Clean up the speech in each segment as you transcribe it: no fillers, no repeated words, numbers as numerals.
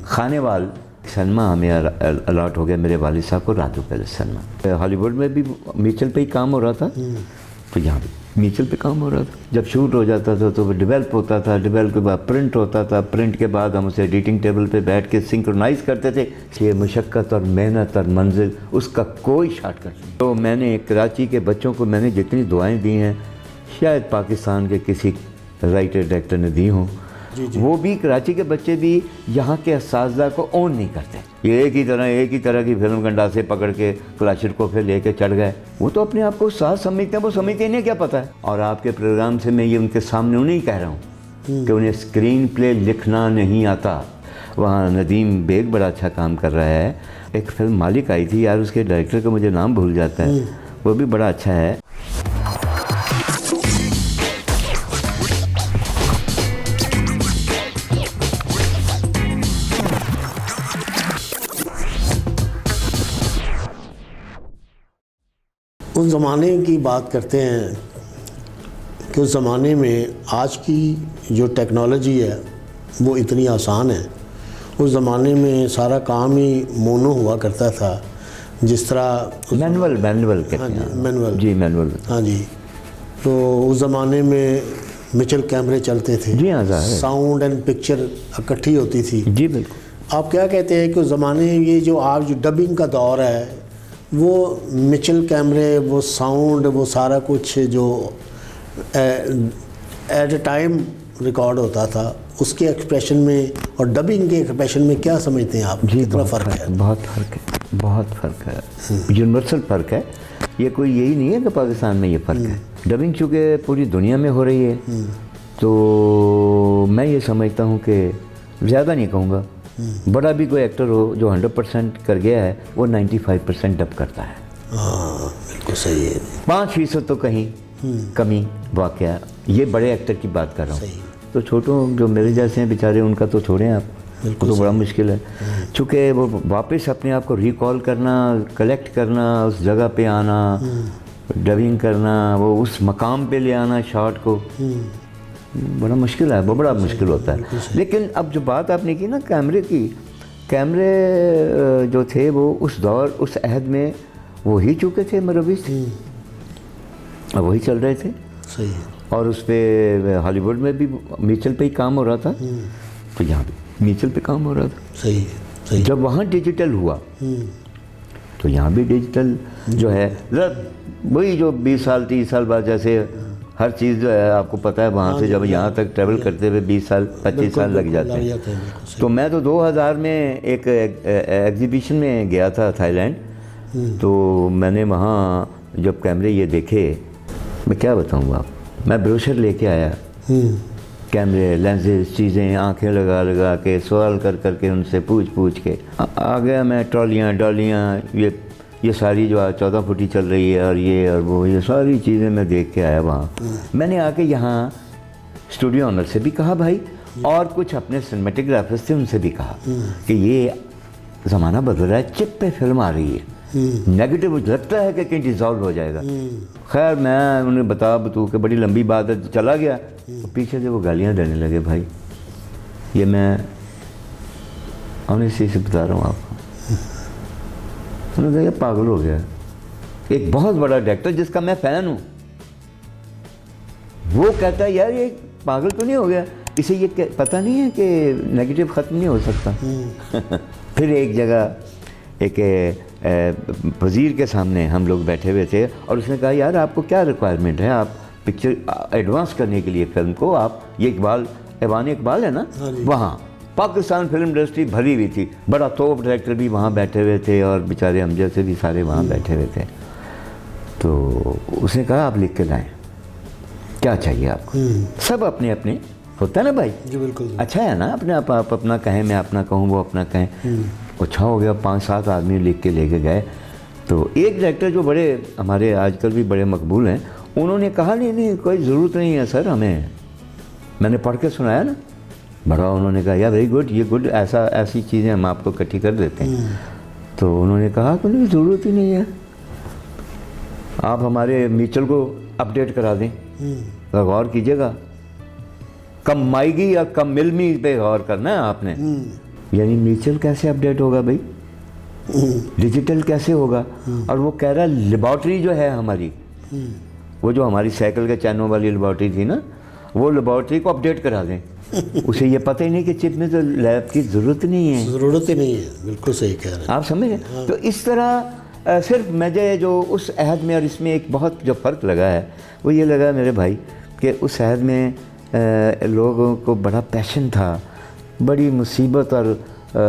खाने वाल सलमा हमें अलॉट हो गया मेरे वालिद साहब को रातों पहले सलमा। हॉलीवुड में भी मीचल पे ही काम हो रहा था, तो यहाँ भी मीचल पे काम हो रहा था। जब शूट हो जाता था तो वो डेवलप होता था, डेवलप के बाद प्रिंट होता था, प्रिंट के बाद हम उसे एडिटिंग टेबल पे बैठ के सिंक्रोनाइज करते थे। ये मुशक्क़त और मेहनत और मंजिल उसका कोई शॉर्टकट नहीं। तो मैंने कराची के बच्चों को मैंने जितनी दुआएं दी हैं शायद पाकिस्तान के किसी राइटर डायरेक्टर ने दी हों, वो भी कराची के बच्चे भी यहाँ के असातिज़ा को ओन नहीं करते। ये एक ही तरह की फिल्म गंडासे पकड़ के क्लाशिर फिर लेके चढ़ गए। वो तो अपने आप को साथ समझते हैं, वो समझते नहीं क्या पता है। और आपके प्रोग्राम से मैं ये उनके सामने उन्हें कह रहा हूँ कि उन्हें स्क्रीन प्ले लिखना नहीं आता। वहाँ नदीम बेग बड़ा अच्छा काम कर रहा है। एक फिल्म मालिक आई थी यार, उसके डायरेक्टर का मुझे नाम भूल जाता है, वो भी बड़ा अच्छा है। उस ज़माने की बात करते हैं कि उस ज़माने में आज की जो टेक्नोलॉजी है वो इतनी आसान है। उस ज़माने में सारा काम ही मोनो हुआ करता था, जिस तरह मैनुअल कहते हैं। हाँ जी, मैनुअल जी, मैनुअल। हाँ जी। तो उस ज़माने में मिचल कैमरे चलते थे। जी हाँ, साउंड एंड पिक्चर इकट्ठी होती थी। जी बिल्कुल। आप क्या कहते हैं कि उस ज़माने में ये जो आज जो डबिंग का दौर है, वो मिचल कैमरे, वो साउंड, वो सारा कुछ जो एट ए टाइम रिकॉर्ड होता था, उसके एक्सप्रेशन में और डबिंग के एक्सप्रेशन में क्या समझते हैं आप? जी, कितना फ़र्क है? बहुत फ़र्क है, यूनिवर्सल फ़र्क है। ये कोई यही नहीं है कि पाकिस्तान में ये फ़र्क है। डबिंग चूँकि पूरी दुनिया में हो रही है, तो मैं ये समझता हूँ कि ज़्यादा नहीं कहूँगा, बड़ा भी कोई एक्टर हो जो 100% कर गया है, वो 95% डब करता है। हाँ बिल्कुल सही है। 5% तो कहीं कमी वाक़या, ये बड़े एक्टर की बात कर रहा हूँ। तो छोटों जो मेरे जैसे हैं बेचारे, उनका तो छोड़ें आप, तो बड़ा मुश्किल है। चूँकि वो वापस अपने आप को रिकॉल करना, कलेक्ट करना, उस जगह पे आना, डबिंग करना, वो उस मकाम पे ले आना शॉट को, बड़ा मुश्किल है, वो बड़ा मुश्किल होता है। लेकिन अब जो बात आपने की ना कैमरे की, कैमरे जो थे वो उस दौर, उस अहद में वो ही चुके थे, मरवी थे, वही चल रहे थे। सही है। और उस पर हॉलीवुड में भी मीचल पे ही काम हो रहा था, तो यहाँ भी मीचल पे काम हो रहा था। सही है, सही। जब वहाँ डिजिटल हुआ तो यहाँ भी डिजिटल जो है, वही जो 20 साल 30 साल बाद, जैसे हर चीज़ जो है आपको पता है, वहाँ से जब यहाँ तक ट्रैवल करते हुए 20 साल 25 साल लग जाते हैं। तो मैं तो 2000 में एक एग्जीबिशन में गया था थाईलैंड, तो मैंने वहाँ जब कैमरे ये देखे, मैं क्या बताऊँ आप, मैं ब्रोशर लेके आया, कैमरे, लेंसेज, चीज़ें, आंखें लगा लगा के, सवाल कर कर के उनसे पूछ के आ गया मैं। ट्रॉलियाँ डॉलियाँ, ये सारी जो 14 फुटी चल रही है, और ये और वो, ये सारी चीज़ें मैं देख के आया वहाँ। मैंने आके यहाँ स्टूडियो ऑनर से भी कहा भाई, और कुछ अपने सिनेमेटोग्राफर्स थे उनसे भी कहा कि ये ज़माना बदल रहा है, चिप पे फिल्म आ रही है, नेगेटिव लगता है कि कहीं डिज़ॉल्व हो जाएगा। खैर मैं उन्हें बतू कि बड़ी लंबी बात है, तो चला गया। तो पीछे से वो गालियाँ देने लगे भाई, ये मैं ऑनेस्टली से बता रहा हूँ आपको। उन्होंने कहा पागल हो गया। एक बहुत बड़ा डायरेक्टर जिसका मैं फ़ैन हूँ, वो कहता है यार ये पागल तो नहीं हो गया, इसे ये पता नहीं है कि नेगेटिव ख़त्म नहीं हो सकता। फिर एक जगह एक वज़ीर के सामने हम लोग बैठे हुए थे, और उसने कहा यार आपको क्या रिक्वायरमेंट है, आप पिक्चर एडवांस करने के लिए फिल्म को, आप ये ऐवान इकबाल है ना, वहाँ पाकिस्तान फिल्म इंडस्ट्री भरी हुई थी, बड़ा तोप डायरेक्टर भी वहाँ बैठे हुए थे, और बेचारे हम जैसे भी सारे वहाँ बैठे हुए थे। तो उसने कहा आप लिख के लाएं, क्या चाहिए आपको। सब अपने अपने होता है ना भाई। जी बिल्कुल। अच्छा है ना, अपने आप अपना कहें, मैं अपना कहूँ, वो अपना कहें। अच्छा हो गया, 5-7 आदमी लिख के लेके गए। तो एक डायरेक्टर जो बड़े हमारे आजकल भी बड़े मकबूल हैं, उन्होंने कहा नहीं कोई ज़रूरत नहीं है सर हमें। मैंने पढ़ के सुनाया ना, बड़ा उन्होंने कहा यार वेरी गुड, ये गुड, ऐसी चीज़ें हम आपको इकट्ठी कर देते हैं। तो उन्होंने कहा कि ज़रूरत ही नहीं है, आप हमारे मीचल को अपडेट करा दें। गौर कीजिएगा, कम माइगी या कम मिलमी पे गौर करना है आपने। यानी म्यूचुअल कैसे अपडेट होगा भाई, डिजिटल कैसे होगा। और वो कह रहा लेबॉर्ट्री जो है हमारी, वो जो हमारी साइकिल के चैनों वाली लेबॉर्ट्री थी ना, वो लेबॉर्ट्री को अपडेट करा दें। उसे ये पता ही नहीं कि चिप में तो लैब की ज़रूरत नहीं है, ज़रूरत ही नहीं है। बिल्कुल सही कह रहे हैं आप समझ रहे हैं। तो इस तरह सिर्फ मुझे जो उस अहद में और इसमें एक बहुत जो फ़र्क लगा है वो ये लगा मेरे भाई कि उस अहद में लोगों को बड़ा पैशन था, बड़ी मुसीबत और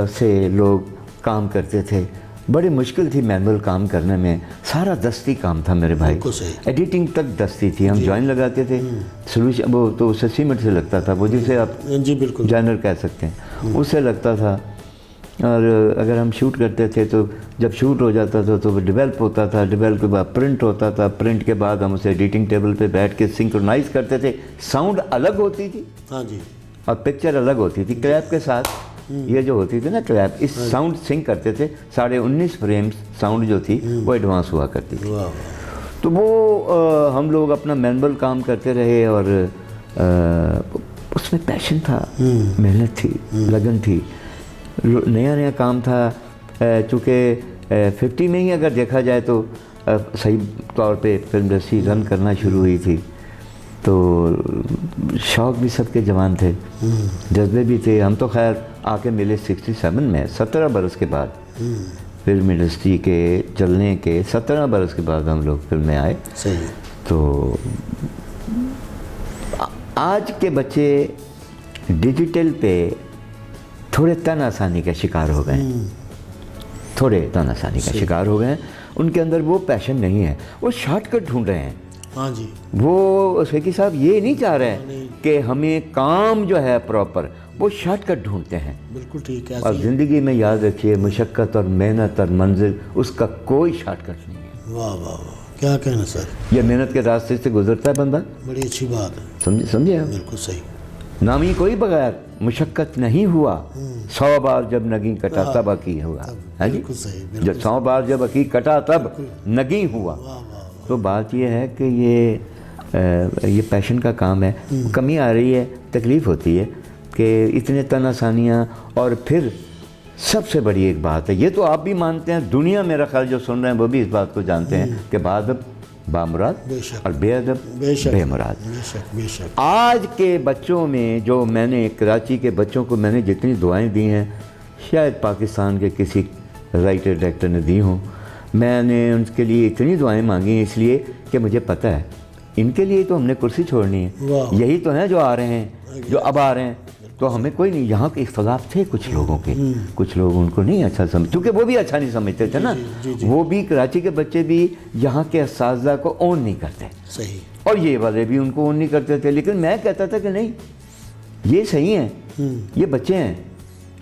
से लोग काम करते थे, बड़ी मुश्किल थी मैनुअल काम करने में, सारा दस्ती काम था मेरे भाई, एडिटिंग तक दस्ती थी। हम जॉइन लगाते थे, सोल्यूशन वो तो उससे सीमेंट से लगता था, वो जिसे आप जी बिल्कुल जॉइनर कह सकते हैं, उससे लगता था। और अगर हम शूट करते थे तो जब शूट हो जाता था तो वो डेवलप होता था, डेवलप के बाद प्रिंट होता था, प्रिंट के बाद हम उसे एडिटिंग टेबल पे बैठ के सिंक्रोनाइज करते थे। साउंड अलग होती थी, हाँ जी, और पिक्चर अलग होती थी। क्लैप के साथ ये जो होती थी ना क्लैप, इस साउंड सिंक करते थे। 19.5 फ्रेम्स साउंड जो थी वो एडवांस हुआ करती थी। तो वो हम लोग अपना मैनुअल काम करते रहे और उसमें पैशन था, मेहनत थी, लगन थी, नया नया काम था। चूँकि 50 में ही अगर देखा जाए तो सही तौर पे फिल्म इंडस्ट्री रन करना शुरू हुई थी, तो शौक़ भी सबके जवान थे, जज्बे भी थे। हम तो खैर आके मिले 67 में, 17 बरस के बाद, फिल्म इंडस्ट्री के चलने के 17 बरस के बाद हम लोग फिल्म में आए। सही। तो आज के बच्चे डिजिटल पे थोड़े तन आसानी का शिकार हो गए, थोड़े तन आसानी का शिकार हो गए हैं। उनके अंदर वो पैशन नहीं है, वो शॉर्टकट ढूंढ रहे हैं। हाँ जी, वो शेखी साहब ये नहीं चाह रहे हैं कि हमें काम जो है प्रॉपर, वो शॉर्टकट ढूंढते हैं। बिल्कुल ठीक है। और ज़िंदगी में याद रखिए, मुशक्क़त और मेहनत और मंजिल, उसका कोई शॉर्टकट नहीं है। वाह वाह वाह, क्या कहना सर। ये मेहनत के रास्ते से गुजरता है बंदा, बड़ी अच्छी बात है। समझे आप? बिल्कुल सही। नामी कोई बगैर मुशक्क़त नहीं हुआ, 100 बार जब नगी कटा तब अकी हुआ, है जी। बिल्कुल सही। जब 100 बार जब अकी कटा तब नगी हुआ। तो बात ये है कि ये पैशन का काम है। कमी आ रही है, तकलीफ़ होती है कि इतने तन आसानियाँ। और फिर सबसे बड़ी एक बात है, ये तो आप भी मानते हैं, दुनिया मेरा ख्याल जो सुन रहे हैं वो भी इस बात को जानते हैं कि बाअदब बामुराद और बेअदब बेमुराद। बेशक। आज के बच्चों में जो मैंने कराची के बच्चों को मैंने जितनी दुआएं दी हैं, शायद पाकिस्तान के किसी राइटर डायरेक्टर ने दी हों। मैंने उनके लिए इतनी दुआएं मांगी हैं इसलिए कि मुझे पता है इनके लिए तो हमने कुर्सी छोड़नी है। यही तो हैं जो आ रहे हैं, जो अब आ रहे हैं। तो हमें कोई नहीं, यहाँ के इख्तलाफ थे कुछ लोगों के, कुछ लोग उनको नहीं अच्छा समझ, क्योंकि वो भी अच्छा नहीं समझते थे ना। वो भी कराची के बच्चे भी यहाँ के असातिज़ा को ओन नहीं करते, सही, और ये वाले भी उनको ओन नहीं करते थे। लेकिन मैं कहता था कि नहीं, ये सही हैं, ये बच्चे हैं,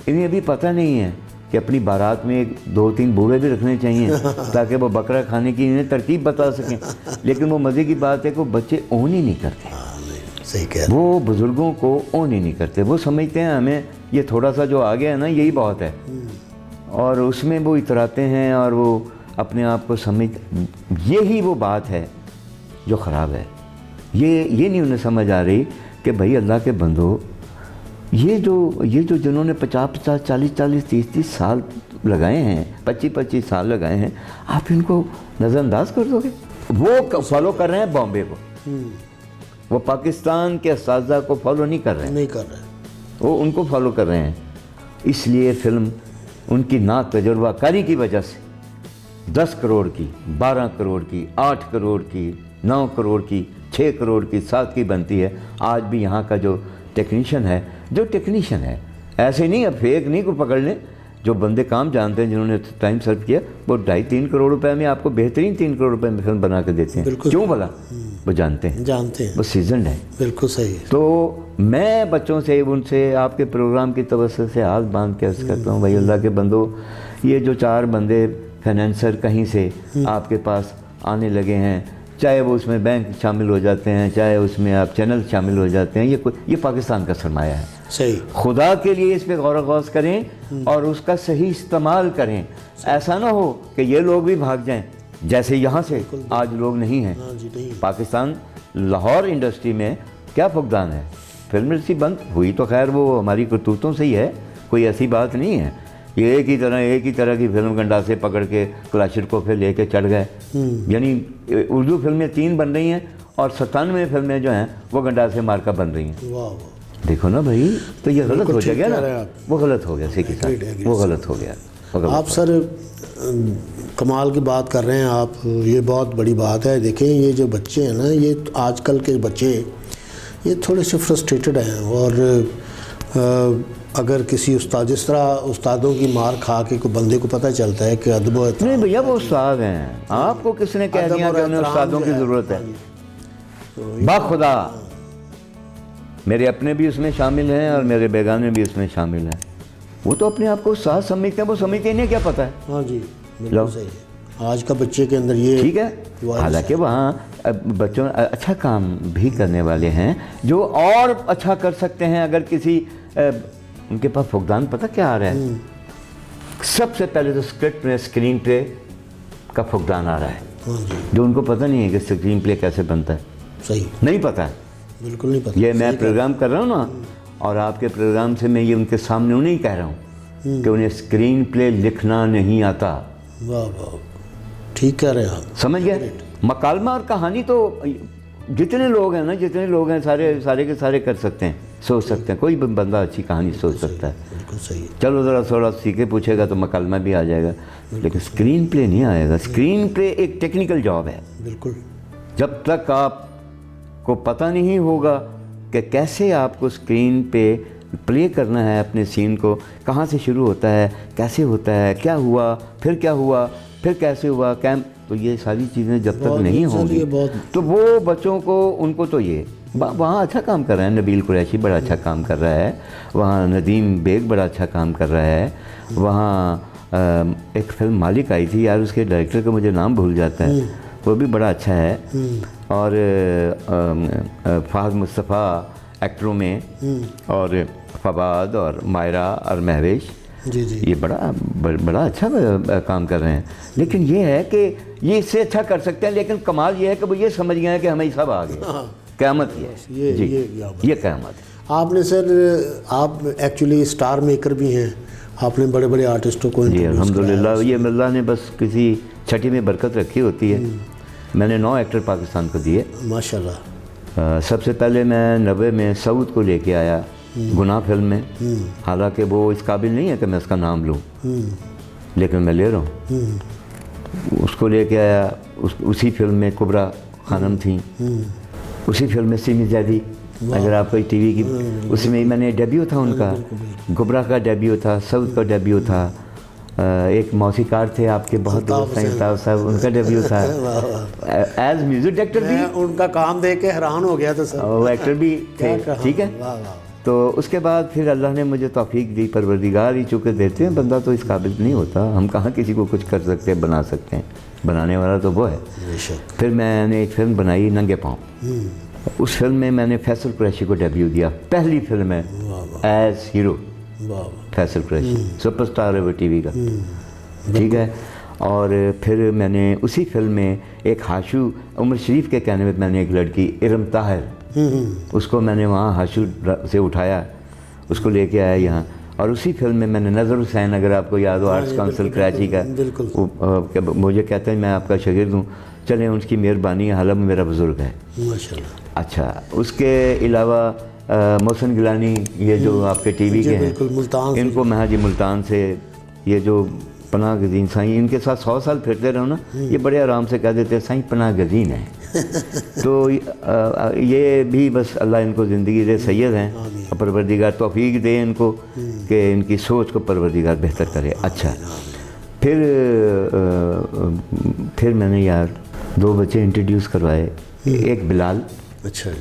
इन्हें अभी पता नहीं है कि अपनी बारात में 2-3 बूढ़े भी रखने चाहिए ताकि वो बकरा खाने की इन्हें तरकीब बता सकें। लेकिन वो मज़े की बात है कि बच्चे ओन ही नहीं करते। सही कह रहे। वो बुज़ुर्गों को ओन ही नहीं करते। वो समझते हैं हमें ये थोड़ा सा जो आ गया है ना, यही बहुत है, और उसमें वो इतराते हैं और वो अपने आप को समझ, यही वो बात है जो ख़राब है। ये नहीं उन्हें समझ आ रही कि भाई अल्लाह के बंदो, ये जो जिन्होंने 50-50, 40-40, 30-30 साल लगाए हैं, 25-25 साल लगाए हैं, आप इनको नज़रअंदाज कर दोगे? वो फॉलो कर रहे हैं बॉम्बे को, वो पाकिस्तान के असातिज़ा को फॉलो नहीं कर रहे हैं, वो उनको फॉलो कर रहे हैं। इसलिए फ़िल्म उनकी ना तजुर्बाकारी की वजह से 10 करोड़ की, 12 करोड़ की, 8 करोड़ की, 9 करोड़ की, 6 करोड़ की, 7 की बनती है। आज भी यहाँ का जो टेक्नीशियन है, ऐसे नहीं, अब फेक नहीं को पकड़ लें, जो बंदे काम जानते हैं, जिन्होंने टाइम सर्व किया, वो 2.5-3 करोड़ रुपए में आपको बेहतरीन 3 करोड़ रुपए में फिल्म बना के देते हैं। क्यों भला? वो जानते हैं, वो सीजन है। बिल्कुल सही। तो मैं बच्चों से, उनसे, आपके प्रोग्राम की तवज्जो से हाथ बांध के अर्ज़ करता हूँ, भाई अल्लाह के बंदो, ये जो 4 बंदे फाइनेंसर कहीं से आपके पास आने लगे हैं, चाहे वो उसमें बैंक शामिल हो जाते हैं, चाहे उसमें आप चैनल शामिल हो जाते हैं, ये पाकिस्तान का सरमाया है। सही। खुदा के लिए इस पर गौर गौस करें और उसका सही इस्तेमाल करें। ऐसा ना हो कि ये लोग भी भाग जाएं, जैसे यहाँ से आज लोग नहीं हैं। पाकिस्तान, लाहौर इंडस्ट्री में क्या फुकदान है? फिल्म इंडस्ट्री बंद हुई तो खैर वो हमारी करतूतों से ही है, कोई ऐसी बात नहीं है। ये एक ही तरह की फिल्म गंडासे पकड़ के क्लाशिर को फिर लेके चढ़ गए। यानी उर्दू फिल्में 3 बन रही हैं और 97 फिल्में जो हैं वो गंडासे मार का बन रही हैं। वाह वाह, देखो ना भाई, तो ये गलत हो ठीक गया कह रहे ना, हैं आप। वो गलत हो गया सीखी साहब, वो गलत हो गया। आप सर कमाल की बात कर रहे हैं आप, ये बहुत बड़ी बात है। देखें ये जो बच्चे हैं ना, ये आजकल के बच्चे ये थोड़े से फ्रस्ट्रेटेड हैं और अगर किसी उस्ताद, जिस तरह उस्तादों की मार खा के कोई बंदे को पता चलता है कि अदब और नहीं भैया वो उस्ताद हैं, आपको किसने कह दिया कि उन्हें उस्तादों की ज़रूरत है? बाखुदा मेरे अपने भी उसमें शामिल हैं और मेरे बेगाने भी उसमें शामिल हैं। वो तो अपने आप को उस्ताद समझते हैं, वो समझते इन्हें क्या पता है। हाँ जी, बिल्कुल सही है। आज का बच्चे के अंदर ये ठीक है। हालांकि वहाँ बच्चों अच्छा काम भी करने वाले हैं जो और अच्छा कर सकते हैं। अगर किसी उनके पास फुकदान पता क्या आ रहा है, सबसे पहले तो स्क्रिप्ट में स्क्रीन प्ले का फुकदान आ रहा है। हाँ जी, जो उनको पता नहीं है कि स्क्रीन प्ले कैसे बनता है, सही नहीं पता है। बिल्कुल नहीं पता। ये मैं प्रोग्राम कर रहा हूँ ना, और आपके प्रोग्राम से मैं ये उनके सामने उन्हें कह रहा हूँ कि उन्हें स्क्रीन प्ले लिखना नहीं आता। वाह वाह, ठीक कह रहे हैं आप। समझ गए? मकालमा और कहानी तो जितने लोग हैं ना, जितने लोग हैं सारे के सारे कर सकते हैं, सोच सकते हैं। कोई भी बंदा अच्छी कहानी सोच सकता है। बिल्कुल सही है। चलो ज़रा थोड़ा सीखे पूछेगा तो मकालमा भी आ जाएगा, लेकिन स्क्रीन प्ले नहीं आएगा। स्क्रीन प्ले एक टेक्निकल जॉब है। बिल्कुल। जब तक आपको पता नहीं होगा कि कैसे आपको स्क्रीन पे प्ले करना है अपने सीन को, कहाँ से शुरू होता है, कैसे होता है, क्या हुआ, फिर क्या हुआ, फिर कैसे हुआ, तो ये सारी चीज़ें जब तक नहीं होंगी तो वो बच्चों को, उनको तो ये वहाँ अच्छा काम कर रहे हैं। नबील कुरैशी बड़ा अच्छा काम कर रहा है, वहाँ नदीम बेग बड़ा अच्छा काम कर रहा है, वहाँ एक फिल्म मालिक आई थी यार, उसके डायरेक्टर का मुझे नाम भूल जाता है, वो भी बड़ा अच्छा है। और फ़ाहद मुस्तफ़ा एक्टरों में, और फवाद और मायरा और महवेश, जी जी, ये बड़ा अच्छा काम कर रहे हैं। लेकिन ये है कि ये इससे अच्छा कर सकते हैं, लेकिन कमाल ये है कि वो ये समझ गए हैं कि हमें सब आ गए। क़यामत ये है जी, ये क़यामत है। आपने सर, आप एक्चुअली स्टार मेकर भी हैं, आपने बड़े बड़े आर्टिस्टों को जी अल्हम्दुलिल्लाह, ये अल्लाह ने बस किसी छठी में बरकत रखी होती है। मैंने 9 एक्टर पाकिस्तान को दिए माशाल्लाह। सबसे पहले मैं 90 में सऊद को लेके आया गुनाह फिल्म में, हालांकि वो इस काबिल नहीं है कि मैं उसका नाम लूँ, लेकिन मैं ले रहा हूँ। उसको लेके आया, उसी फिल्म में कुबरा खानम थी, उसी फिल्म में सिमी जैदी, अगर आपको टीवी की, उसमें मैंने डेब्यू था उनका, कुबरा का डेब्यू था, सऊद का डेब्यू था। एक मौसीकार थे आपके बहुत दोस्त हैं अल्ताफ साहब, उनका डेब्यू था एज म्यूजिक डायरेक्टर भी। उनका काम देख के हैरान हो गया था सर, वो एक्टर भी थे। ठीक है, तो उसके बाद फिर अल्लाह ने मुझे तौफीक दी, परवरदिगार ही चूँकि देते हैं, बंदा तो इस काबिल नहीं होता, हम कहाँ किसी को कुछ कर सकते हैं, बना सकते हैं, बनाने वाला तो वो है। फिर मैंने एक फिल्म बनाई नंगे पाँव, उस फिल्म में मैंने फैसल कुरैशी को डेब्यू दिया, पहली फिल्म है as hero. Faisal Qureshi superstar है वो टीवी का, ठीक है। और फिर मैंने उसी फिल्म में एक हाशू, उमर शरीफ के कहने में मैंने एक लड़की इरम ताहिर, उसको मैंने वहाँ हाशू से उठाया, उसको लेके आया यहाँ। और उसी फिल्म में मैंने नज़र हुसैन, अगर आपको याद हो, आर्ट्स काउंसिल कराची का, मुझे कहते हैं मैं आपका शागिर्द हूँ, चलें उनकी मेहरबानी है, हालांकि मेरा बुज़ुर्ग है माशाल्लाह। अच्छा, उसके अलावा मोहसिन गिलानी, ये जो आपके टीवी के हैं, इनको मैं जी मुल्तान से, ये जो पनाह गज़ीन साईं, इनके साथ 100 साल फिरते रहो ना, ये बड़े आराम से कह देते हैं साईं पनाह गज़ीन है। तो ये भी बस अल्लाह इनको ज़िंदगी दे, सैयद हैं, और परवरदिगार तौफीक दे इनको कि इनकी सोच को परवरदिगार बेहतर करे। अच्छा, फिर मैंने यार 2 बच्चे इंट्रोड्यूस करवाए, एक बिलाल, अच्छा,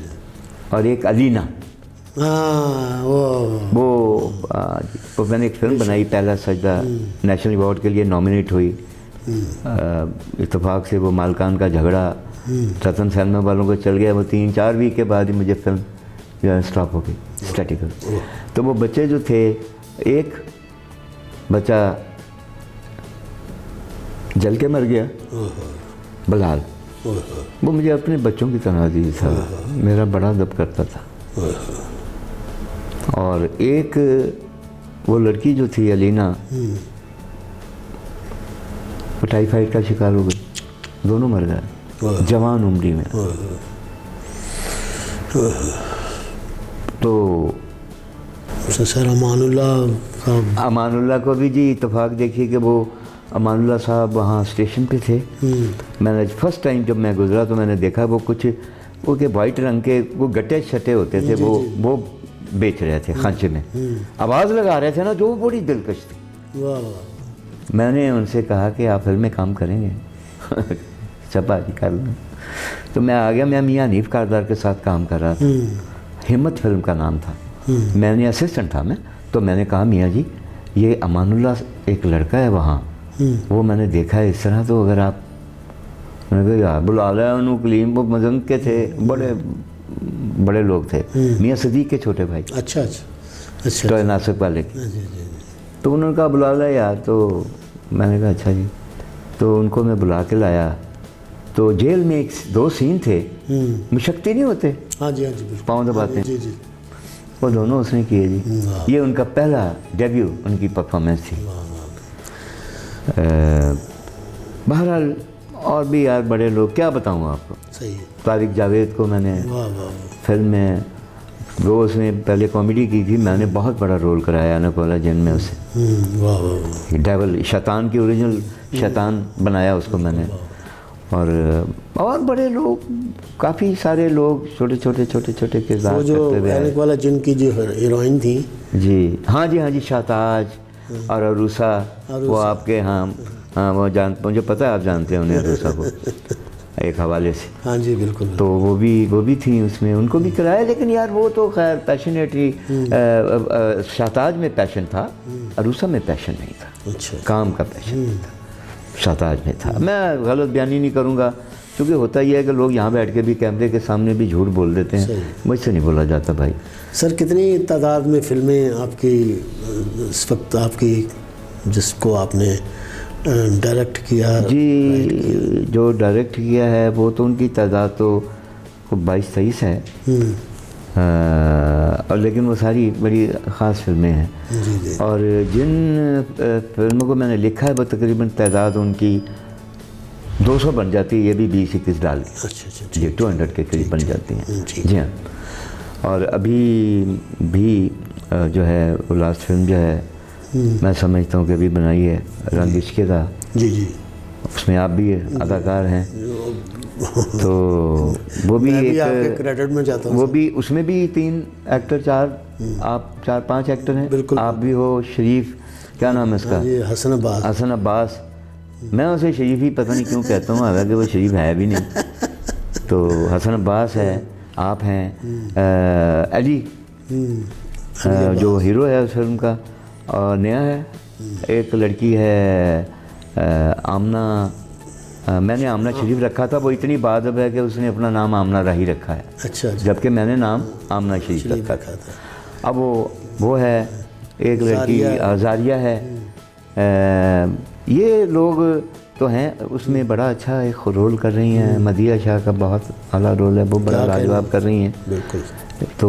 और एक अलीना। वो मैंने एक फिल्म बनाई पहला सजदा, नेशनल अवार्ड के लिए नॉमिनेट हुई। इत्तेफाक से वो मालकान का झगड़ा रतन सैलमा वालों को चल गया, वो 3-4 वीक के बाद ही मुझे फिल्म जो है स्टॉप हो गई, स्टैटिकल। तो वो बच्चे जो थे, एक बच्चा जल के मर गया, बलाल, वो मुझे अपने बच्चों की तरह अजीज था, मेरा बड़ा अदब करता था। और एक वो लड़की जो थी अलीना, वो टाइफाइड का शिकार हो गई, दोनों मर गए जवान उम्री में। तो सर अमानुल्लाह को भी जी इत्तेफाक देखिए कि वो अमानुल्लाह साहब वहाँ स्टेशन पे थे। मैंने फर्स्ट टाइम जब मैं गुजरा तो मैंने देखा वो कुछ वो के वाइट रंग के वो गट्टे छटे होते थे, वो बेच रहे थे खांचे में, आवाज़ लगा रहे थे ना, जो बड़ी दिलकश थी। मैंने उनसे कहा कि आप फिल्म में काम करेंगे? चपा जी कर लो। तो मैं आ गया, मैं मियाँ हनीफ कारदार के साथ काम कर रहा था, हिम्मत फिल्म का नाम था, मैंने असिस्टेंट था मैं। तो मैंने कहा मियाँ जी ये अमानुल्लाह एक लड़का है वहाँ, वो मैंने देखा है इस तरह, तो अगर आप, मैंने कहा यार बुला लिया उन्होंने, कलीम वो मजंग के थे, बड़े लोग थे, मियाँ सदीक के छोटे भाई। अच्छा, तो नासिक वाले के। तो उन्होंने कहा बुला लिया यार, तो मैंने कहा अच्छा जी। तो उनको मैं बुला के लाया, तो जेल में 2 सीन थे, मुशक्ति नहीं होते, हाँ जी पाँव दबाते हैं, वो दोनों उसने किए जी। ये उनका पहला डेब्यू उनकी परफॉर्मेंस थी। बहरहाल और भी यार बड़े लोग, क्या बताऊँ आपको। सही। तारिक जावेद को मैंने फिल्म में, वो उसने पहले कॉमेडी की थी, मैंने बहुत बड़ा रोल कराया अनकोला जिन में उसे, डेवल शैतान की ओरिजिनल शैतान बनाया उसको मैंने। और बड़े लोग, काफ़ी सारे लोग छोटे छोटे किरदार करते हुए। अनकोला जिन की जो हीरोइन थी जी, हाँ जी शाताज और अरूसा, वो आपके हाँ वो मुझे पता है आप जानते हैं उन्हें, अरूसा को एक हवाले से। हाँ जी बिल्कुल। तो वो भी थी उसमें, उनको भी कराया। लेकिन यार वो तो खैर पैशनेटली, शाताज में पैशन था, अरूसा में पैशन नहीं था। अच्छा। काम का पैशन था, शाताज में था। मैं गलत बयानी नहीं करूँगा, क्योंकि होता ही है कि लोग यहाँ बैठ के भी कैमरे के सामने भी झूठ बोल देते हैं, मुझसे नहीं बोला जाता भाई। सर कितनी तादाद में फिल्में आपकी इस वक्त, आपकी जिसको आपने डायरेक्ट किया? जी जो डायरेक्ट किया है वो तो उनकी तादाद तो 22-23 है, और लेकिन वो सारी बड़ी ख़ास फिल्में हैं। जी। और जिन फिल्मों को मैंने लिखा है वो तकरीबन तादाद उनकी 200 बन जाती है, ये भी 20-21 डाल दी। अच्छा जी 200 के करीब बन जाती हैं। जी हाँ। और अभी भी जो है वो लास्ट फिल्म जो है, मैं समझता हूँ कि अभी बनाई है, रंग इश्क़ का। जी। उसमें आप भी अदाकार हैं, तो वो भी एक क्रेडिट में जाता हूँ। वो भी, उसमें भी 3 एक्टर, 4-5 एक्टर हैं। आप भी हो, शरीफ क्या नाम है उसका? हसन अब्बास। मैं उसे शरीफ ही पता नहीं क्यों कहता हूँ, हालांकि वो शरीफ है भी नहीं। तो हसन अब्बास है, आप हैं, अली जो हीरो है उस फिल्म का, और नया है एक लड़की है आमना, मैंने आमना शरीफ रखा था, वो इतनी बादब है कि उसने अपना नाम आमना राही रखा है। अच्छा। जबकि मैंने नाम आमना शरीफ रखा था। अब वो है एक लड़की जारिया है। ये लोग तो हैं उसमें, बड़ा अच्छा एक रोल कर रही हैं। मदिया शाह का बहुत आला रोल है, वो बड़ा लाजवाब कर रही हैं। बिल्कुल। तो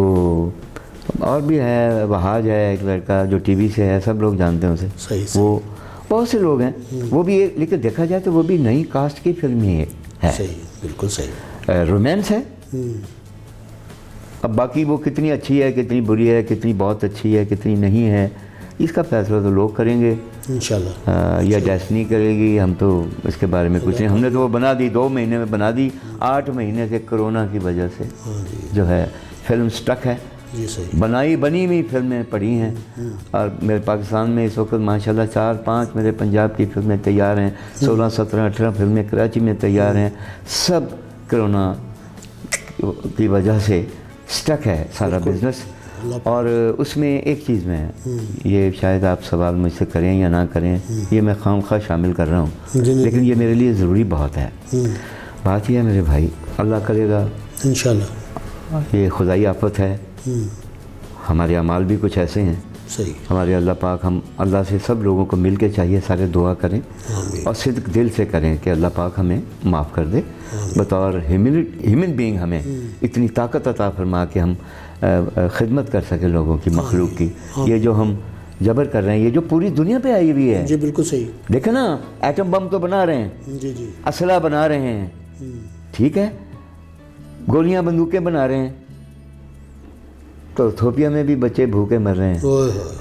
और भी है, वहाज है एक लड़का जो टीवी से है, सब लोग जानते हैं उसे। सही। वो बहुत से लोग हैं, वो भी एक, लेकिन देखा जाए तो वो भी नई कास्ट की फिल्म ही है। सही, बिल्कुल सही। रोमांस है। अब बाकी वो कितनी अच्छी है, कितनी बुरी है, कितनी बहुत अच्छी है, कितनी नहीं है, इसका फैसला तो लोग करेंगे इंशाल्लाह, या डेस्टिनी करेगी। हम तो इसके बारे में कुछ नहीं, हमने तो वो बना दी, 2 महीने में बना दी। 8 महीने से कोरोना की वजह से जो है फिल्म स्टक है। बनी हुई फिल्में पड़ी हैं, और मेरे पाकिस्तान में इस वक्त माशाल्लाह 4-5 मेरे पंजाब की फिल्में तैयार हैं, 16, 17, 18 फिल्में कराची में तैयार हैं। सब कोरोना की वजह से स्टक है सारा बिज़नेस। और उसमें एक चीज़ में, ये शायद आप सवाल मुझसे करें या ना करें, ये मैं खामखा शामिल कर रहा हूँ, लेकिन ये मेरे लिए ज़रूरी बहुत है। बात यह है मेरे भाई, अल्लाह करेगा इंशाल्लाह, ये खुदाई आफत है, हमारे अमाल भी कुछ ऐसे हैं। सही। हमारे अल्लाह पाक, हम अल्लाह से सब लोगों को मिल के चाहिए सारे दुआ करें और सिद्क दिल से करें कि अल्लाह पाक हमें माफ़ कर दे। बतौर ह्यूमन बीइंग हमें इतनी ताकत अता फरमा कि हम खिदमत कर सकें लोगों की, मखलूक की। ये जो हम जबर कर रहे हैं, ये जो पूरी दुनिया पे आई हुई है। जी बिल्कुल सही। देखे ना, एटम बम तो बना रहे हैं, जी जी। असला बना रहे हैं, ठीक है, गोलियां बंदूकें बना रहे हैं, तो इथोपिया में भी बच्चे भूखे मर रहे हैं।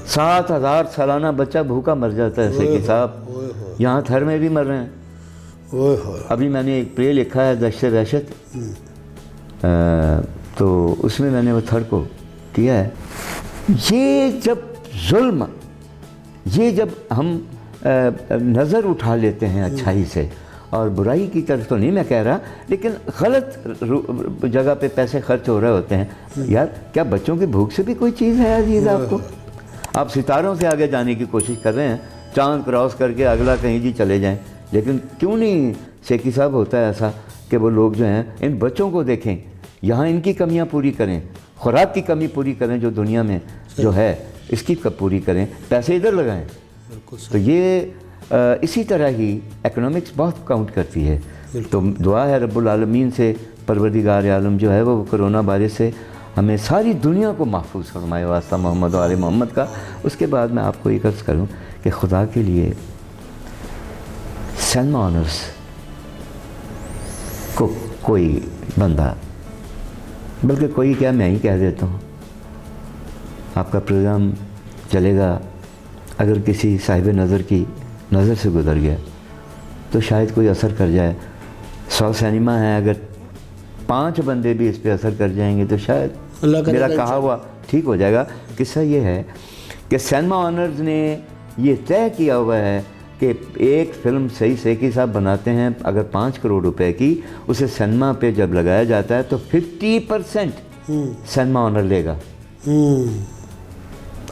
7,000 सालाना बच्चा भूखा मर जाता है सेठी साहब, यहाँ थर में भी मर रहे हैं। अभी मैंने एक प्ले लिखा है दहशत वहशत, तो उसमें मैंने वो थर को किया है। ये जब जुल्म, ये जब हम नज़र उठा लेते हैं अच्छाई से, और बुराई की तरफ तो नहीं मैं कह रहा, लेकिन गलत जगह पे पैसे खर्च हो रहे होते हैं। यार क्या बच्चों की भूख से भी कोई चीज़ है अजीज़ आपको? आप सितारों से आगे जाने की कोशिश कर रहे हैं, चांद क्रॉस करके अगला कहीं जी चले जाएं, लेकिन क्यों नहीं सेठी साहब होता है ऐसा कि वो लोग जो हैं इन बच्चों को देखें, यहाँ इनकी कमियाँ पूरी करें, खुराक की कमी पूरी करें जो दुनिया में जो है इसकी कब पूरी करें, पैसे इधर लगाएं। तो ये इसी तरह ही इकोनॉमिक्स बहुत काउंट करती है। तो दुआ है रब्बुल आलमीन से, परवरदिगार आलम जो है वो कोरोना वायरस से हमें सारी दुनिया को महफूज फरमाए, वास्ता मोहम्मद और आले मोहम्मद का। उसके बाद मैं आपको एक अर्ज़ करूँ कि खुदा के लिए सैनमा ऑनर्स को कोई बंदा, बल्कि कोई क्या, मैं ही कह देता हूँ, आपका प्रोग्राम चलेगा, अगर किसी साहिब नज़र की नज़र से गुज़र गया तो शायद कोई असर कर जाए। 100 सिनेमा है, अगर 5 बंदे भी इस पे असर कर जाएंगे तो शायद मेरा कहा हुआ ठीक हो जाएगा। किस्सा ये है कि सैनमा ऑनर्स ने ये तय किया हुआ है कि एक फ़िल्म सही सेठी साहब बनाते हैं, अगर 5 करोड़ रुपए की, उसे सिनेमा पे जब लगाया जाता है तो 50% सैनमा ऑनर लेगा।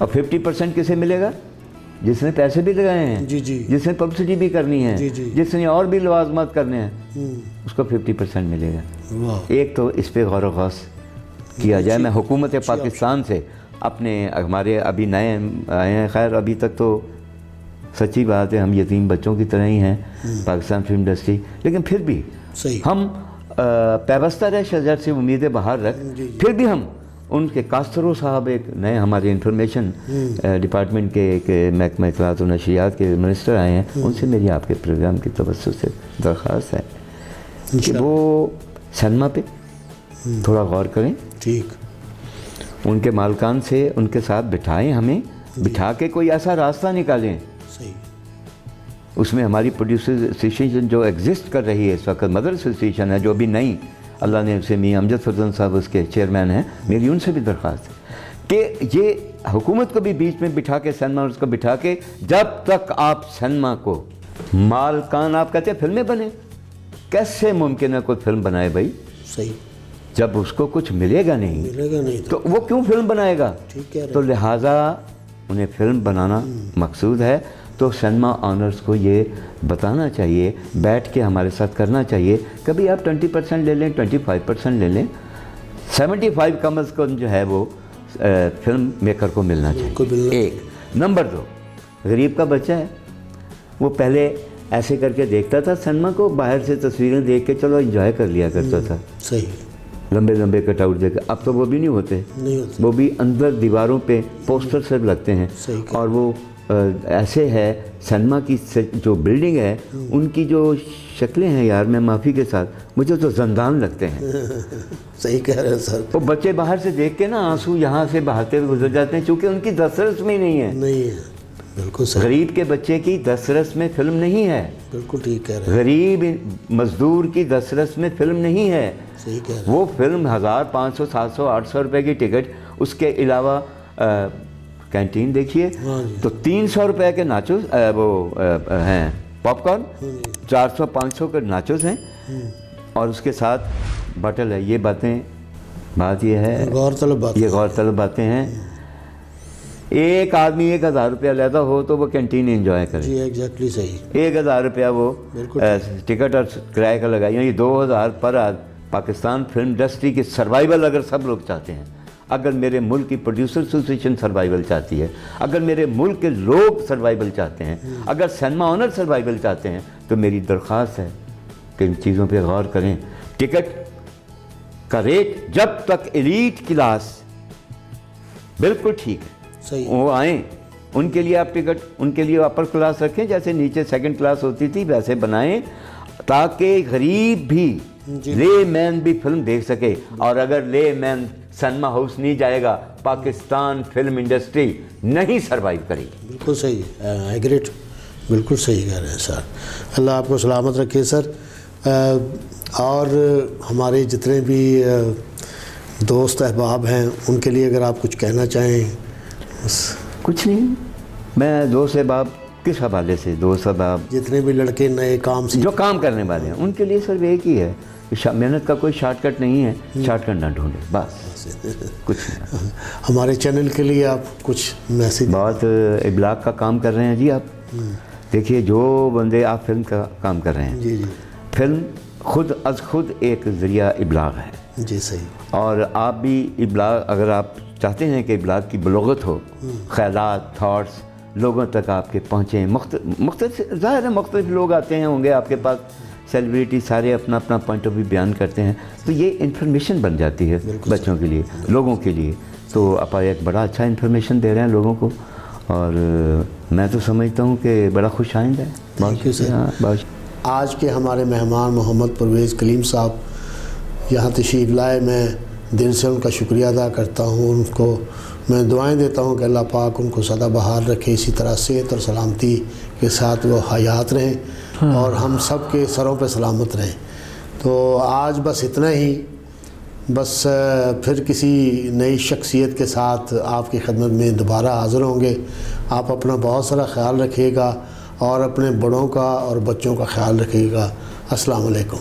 और 50% किसे मिलेगा? जिसने पैसे भी लगाए हैं, जी जी, जिसने पब्लिसिटी भी करनी है, जी जी, जिसने और भी लवाजमात करने हैं, उसको 50% मिलेगा। एक तो इस पे गौर गौस किया जाए। मैं हुकूमत पाकिस्तान से अपने, हमारे अभी नए आए हैं, खैर अभी तक तो सच्ची बात है हम यतीम बच्चों की तरह ही हैं पाकिस्तान फिल्म इंडस्ट्री, लेकिन फिर भी सही हम पैबस्ता रहे शजर से उम्मीदें बाहर रख, फिर भी हम उनके कास्तरो साहब एक नए हमारे इंफॉर्मेशन डिपार्टमेंट के एक महकमा इत्तलात व नशरियात के मिनिस्टर आए हैं, उनसे मेरी आपके प्रोग्राम की तवज्जो से दरख्वास्त है कि वो सिनेमा पे थोड़ा गौर करें, ठीक, उनके मालकान से उनके साथ बिठाएं, हमें बिठा के कोई ऐसा रास्ता निकालें। सही। उसमें हमारी प्रोड्यूसर एसोसिएशन जो एग्जिस्ट कर रही है इस वक्त, मदर एसोसिएशन है जो अभी नई, अल्लाह ने उसे मियां अमजद फजल साहब उसके चेयरमैन हैं, मेरी उनसे भी दरख्वास्त है कि ये हुकूमत को भी बीच में बिठा के, सिनेमा उसको बिठा के, जब तक आप सिनेमा को मालकान, आप कहते हैं फिल्में बने, कैसे मुमकिन है कोई फिल्म बनाए भाई? सही। जब उसको कुछ मिलेगा नहीं तो वो क्यों फिल्म बनाएगा? ठीक है। तो लिहाजा उन्हें फिल्म बनाना मकसूद है, तो सिनेमा ऑनर्स को ये बताना चाहिए, बैठ के हमारे साथ करना चाहिए। कभी आप 20% ले लें, 25% ले लें, 75 कम अज़ कम जो है वो फिल्म मेकर को मिलना चाहिए। एक नंबर 2, गरीब का बच्चा है, वो पहले ऐसे करके देखता था सिनेमा को, बाहर से तस्वीरें देख के चलो एंजॉय कर लिया करता था, सही, लंबे लंबे कटआउट देकर। अब तो वो भी नहीं होते, वो भी अंदर दीवारों पे पोस्टर सब लगते हैं, और वो ऐसे है सिनेमा की जो बिल्डिंग है उनकी जो शक्लें हैं, यार मैं माफ़ी के साथ मुझे तो जंदान लगते हैं। सही कह रहे हैं सर। वो बच्चे बाहर से देख के ना आंसू यहाँ से बहाते हुए गुजर जाते हैं, क्योंकि उनकी दस्तरस में नहीं है। बिल्कुल सही। गरीब के बच्चे की दस्तरस में फिल्म नहीं है। बिल्कुल ठीक कह रहे हैं। गरीब मजदूर की दस्तरस में फिल्म नहीं है। सही कह रहे हैं। वो फिल्म 1000, 500, 700, 800 रुपए की टिकट, उसके अलावा कैंटीन देखिए तो 300 रुपए के नाचोस हैं, पॉपकॉर्न 400, 500 के नाचोस हैं, और उसके साथ बटल है। ये बात ये है, गौरतलब बातें हैं। एक आदमी 1000 रुपया लेता हो तो वो कैंटीन एंजॉय करे। जी एग्जैक्टली सही। 1000 रुपया वो टिकट और किराए का लगाई, यानी 2000 पर पाकिस्तान फिल्म इंडस्ट्री की सर्वाइवल अगर सब लोग चाहते हैं, अगर मेरे मुल्क की प्रोड्यूसर एसोसिएशन सर्वाइवल चाहती है, अगर मेरे मुल्क के लोग सर्वाइवल चाहते हैं, अगर सिनेमा ऑनर सर्वाइवल चाहते हैं, तो मेरी दरख्वास्त है कि इन चीज़ों पे गौर करें। टिकट का रेट जब तक एलीट क्लास बिल्कुल ठीक है, सही, वो आएँ उनके लिए आप टिकट, उनके लिए अपर क्लास रखें, जैसे नीचे सेकंड क्लास होती थी वैसे बनाएं, ताकि गरीब भी, ले मैन भी फिल्म देख सके। और अगर ले मैन सिनेमा हाउस नहीं जाएगा, पाकिस्तान फिल्म इंडस्ट्री नहीं सरवाइव करेगी। बिल्कुल सही, एग्रीड, बिल्कुल सही कह रहे हैं सर। अल्लाह आपको सलामत रखे सर। और हमारे जितने भी दोस्त अहबाब हैं उनके लिए अगर आप कुछ कहना चाहें। बस कुछ नहीं, मैं दोस्त अहबाब किस हवाले से, दोस्त अहबाब जितने भी लड़के नए काम से जो काम करने वाले हैं उनके लिए सिर्फ एक ही है, मेहनत का कोई शॉर्टकट नहीं है, शॉर्टकट ना ढूंढे, बस कुछ नहीं। हमारे चैनल के लिए आप कुछ मैसेज। बहुत इब्लाग का काम कर रहे हैं जी आप। देखिए, जो बंदे आप फिल्म का काम कर रहे हैं, जी जी फिल्म खुद एक ज़रिया इब्लाग है जी, सही। और आप भी इब्लाग, अगर आप चाहते हैं कि इब्लाग की बलोगत हो, ख्यालात, थॉट्स लोगों तक आपके पहुँचें, मुख्तलिफ ज़ाहिर है मुख्तलिफ लोग आते हैं होंगे आपके पास, सेलिब्रिटी सारे अपना अपना पॉइंट ऑफ व्यू बयान करते हैं, तो ये इन्फॉर्मेशन बन जाती है बच्चों के लिए, लोगों के लिए। तो आप एक बड़ा अच्छा इन्फॉर्मेशन दे रहे हैं लोगों को, और मैं तो समझता हूँ कि बड़ा खुश आइंदा है। Thank you sir. आज के हमारे मेहमान मोहम्मद परवेज़ कलीम साहब यहाँ तशरीफ़ लाए, मैं दिल से उनका शुक्रिया अदा करता हूँ। उनको मैं दुआएं देता हूँ कि अल्लाह पाक उनको सदा बहार रखे, इसी तरह सेहत और सलामती के साथ वो हयात रहें और हम सब के सरों पे सलामत रहें। तो आज बस इतना ही, बस फिर किसी नई शख्सियत के साथ आपकी खिदमत में दोबारा हाज़िर होंगे। आप अपना बहुत सारा ख्याल रखिएगा और अपने बड़ों का और बच्चों का ख्याल रखिएगा। अस्सलाम वालेकुम।